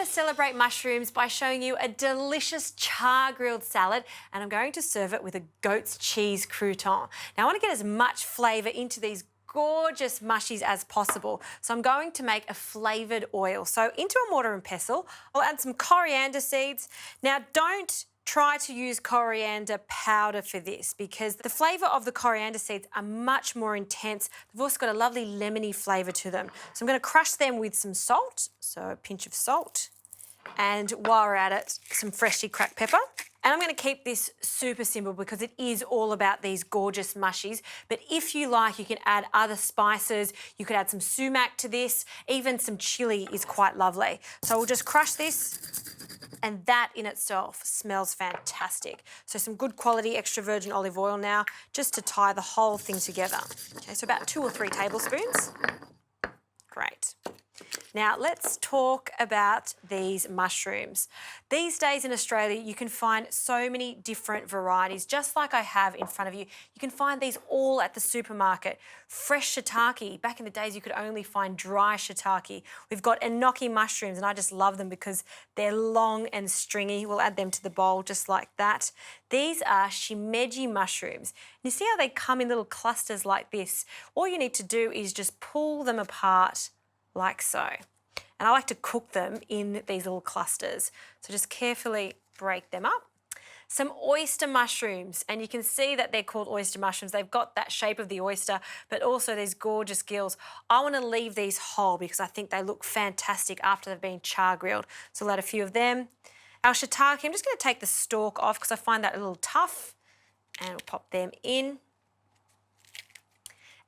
celebrate mushrooms by showing you a delicious char-grilled salad, and I'm going to serve it with a goat's cheese crouton. Now I want to get as much flavour into these gorgeous mushies as possible. So I'm going to make a flavoured oil. So into a mortar and pestle, I'll add some coriander seeds. Now don't try to use coriander powder for this because the flavour of the coriander seeds are much more intense. They've also got a lovely lemony flavour to them. So I'm going to crush them with some salt, so a pinch of salt, and while we're at it, some freshly cracked pepper. And I'm going to keep this super simple because it is all about these gorgeous mushies. But if you like, you can add other spices. You could add some sumac to this. Even some chilli is quite lovely. So we'll just crush this, and that in itself smells fantastic. So some good quality extra virgin olive oil now, just to tie the whole thing together. Okay, so about 2 or 3 tablespoons. Great. Now let's talk about these mushrooms. These days in Australia, you can find so many different varieties, just like I have in front of you. You can find these all at the supermarket. Fresh shiitake. Back in the days, you could only find dry shiitake. We've got enoki mushrooms, and I just love them because they're long and stringy. We'll add them to the bowl just like that. These are shimeji mushrooms. You see how they come in little clusters like this? All you need to do is just pull them apart like so. And I like to cook them in these little clusters. So just carefully break them up. Some oyster mushrooms, and you can see that they're called oyster mushrooms. They've got that shape of the oyster, but also these gorgeous gills. I want to leave these whole because I think they look fantastic after they've been char grilled. So I'll add a few of them. Our shiitake, I'm just going to take the stalk off because I find that a little tough, and we'll pop them in.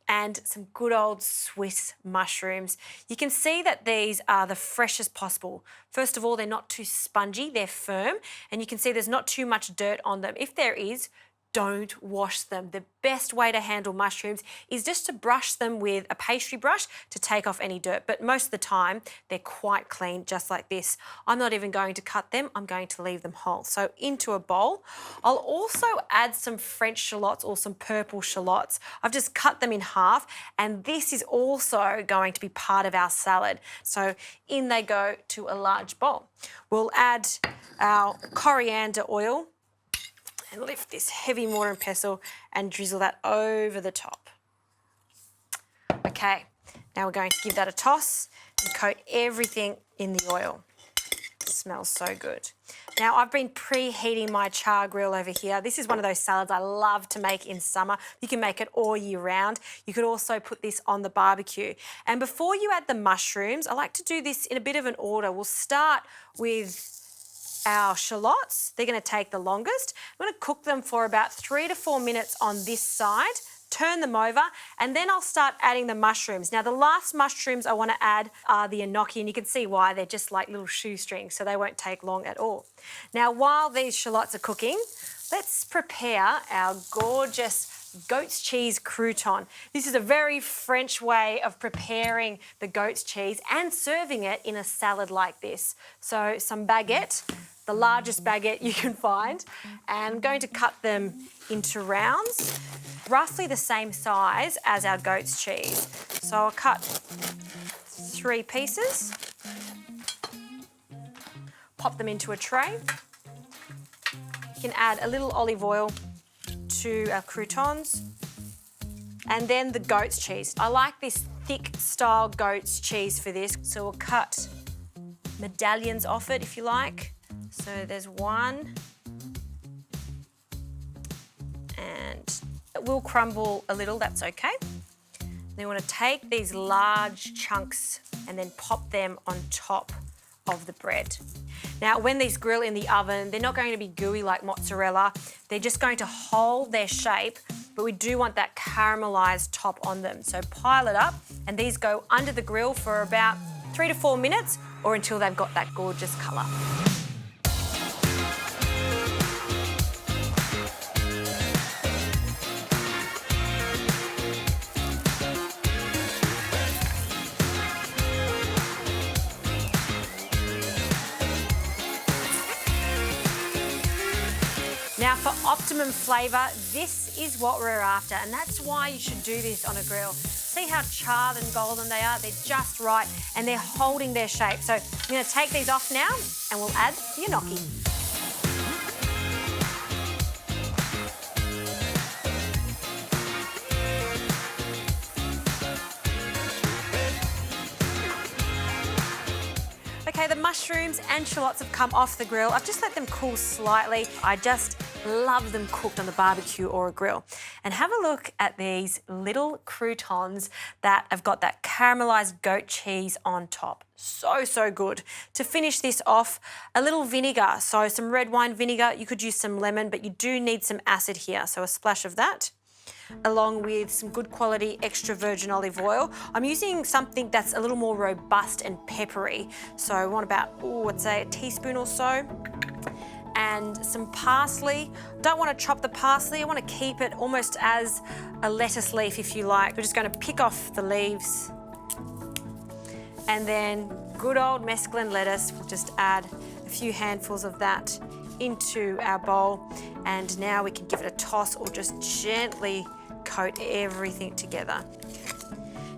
And some good old Swiss mushrooms. You can see that these are the freshest possible. First of all, they're not too spongy, they're firm, and you can see there's not too much dirt on them. If there is, don't wash them. The best way to handle mushrooms is just to brush them with a pastry brush to take off any dirt, but most of the time they're quite clean, just like this. I'm not even going to cut them, I'm going to leave them whole. So into a bowl. I'll also add some French shallots or some purple shallots. I've just cut them in half, and this is also going to be part of our salad. So in they go to a large bowl. We'll add our coriander oil and lift this heavy mortar and pestle and drizzle that over the top. Okay, now we're going to give that a toss and coat everything in the oil. It smells so good. Now I've been preheating my char grill over here. This is one of those salads I love to make in summer. You can make it all year round. You could also put this on the barbecue. And before you add the mushrooms, I like to do this in a bit of an order. We'll start with our shallots. They're going to take the longest. I'm going to cook them for about 3 to 4 minutes on this side, turn them over, and then I'll start adding the mushrooms. Now the last mushrooms I want to add are the enoki, and you can see why. They're just like little shoestrings, so they won't take long at all. Now while these shallots are cooking, let's prepare our gorgeous goat's cheese crouton. This is a very French way of preparing the goat's cheese and serving it in a salad like this. So some baguette, the largest baguette you can find, and I'm going to cut them into rounds, roughly the same size as our goat's cheese. So I'll cut 3 pieces, pop them into a tray. You can add a little olive oil to our croutons, and then the goat's cheese. I like this thick style goat's cheese for this, so we'll cut medallions off it if you like. So there's one, and it will crumble a little, that's okay. Then we want to take these large chunks and then pop them on top of the bread. Now, when these grill in the oven, they're not going to be gooey like mozzarella. They're just going to hold their shape, but we do want that caramelized top on them. So pile it up, and these go under the grill for about 3 to 4 minutes or until they've got that gorgeous colour. Now for optimum flavour, this is what we're after, and that's why you should do this on a grill. See how charred and golden they are? They're just right and they're holding their shape. So I'm going to take these off now and we'll add the gnocchi. Okay, the mushrooms and shallots have come off the grill. I've just let them cool slightly. I just love them cooked on the barbecue or a grill. And have a look at these little croutons that have got that caramelised goat cheese on top. So, so good. To finish this off, a little vinegar. So some red wine vinegar. You could use some lemon, but you do need some acid here. So a splash of that, along with some good quality extra virgin olive oil. I'm using something that's a little more robust and peppery. So I want about, I'd say a teaspoon or so. And some parsley. Don't want to chop the parsley, I want to keep it almost as a lettuce leaf if you like. We're just going to pick off the leaves. And then good old mesclun lettuce, we'll just add a few handfuls of that into our bowl. And now we can give it a toss or just gently coat everything together.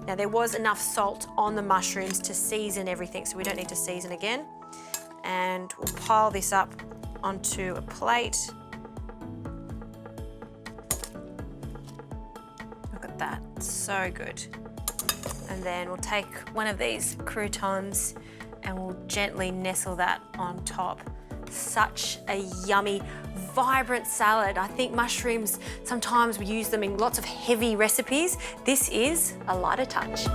Now there was enough salt on the mushrooms to season everything, so we don't need to season again. And we'll pile this up onto a plate. Look at that, so good. And then we'll take one of these croutons and we'll gently nestle that on top. Such a yummy, vibrant salad. I think mushrooms, sometimes we use them in lots of heavy recipes. This is a lighter touch.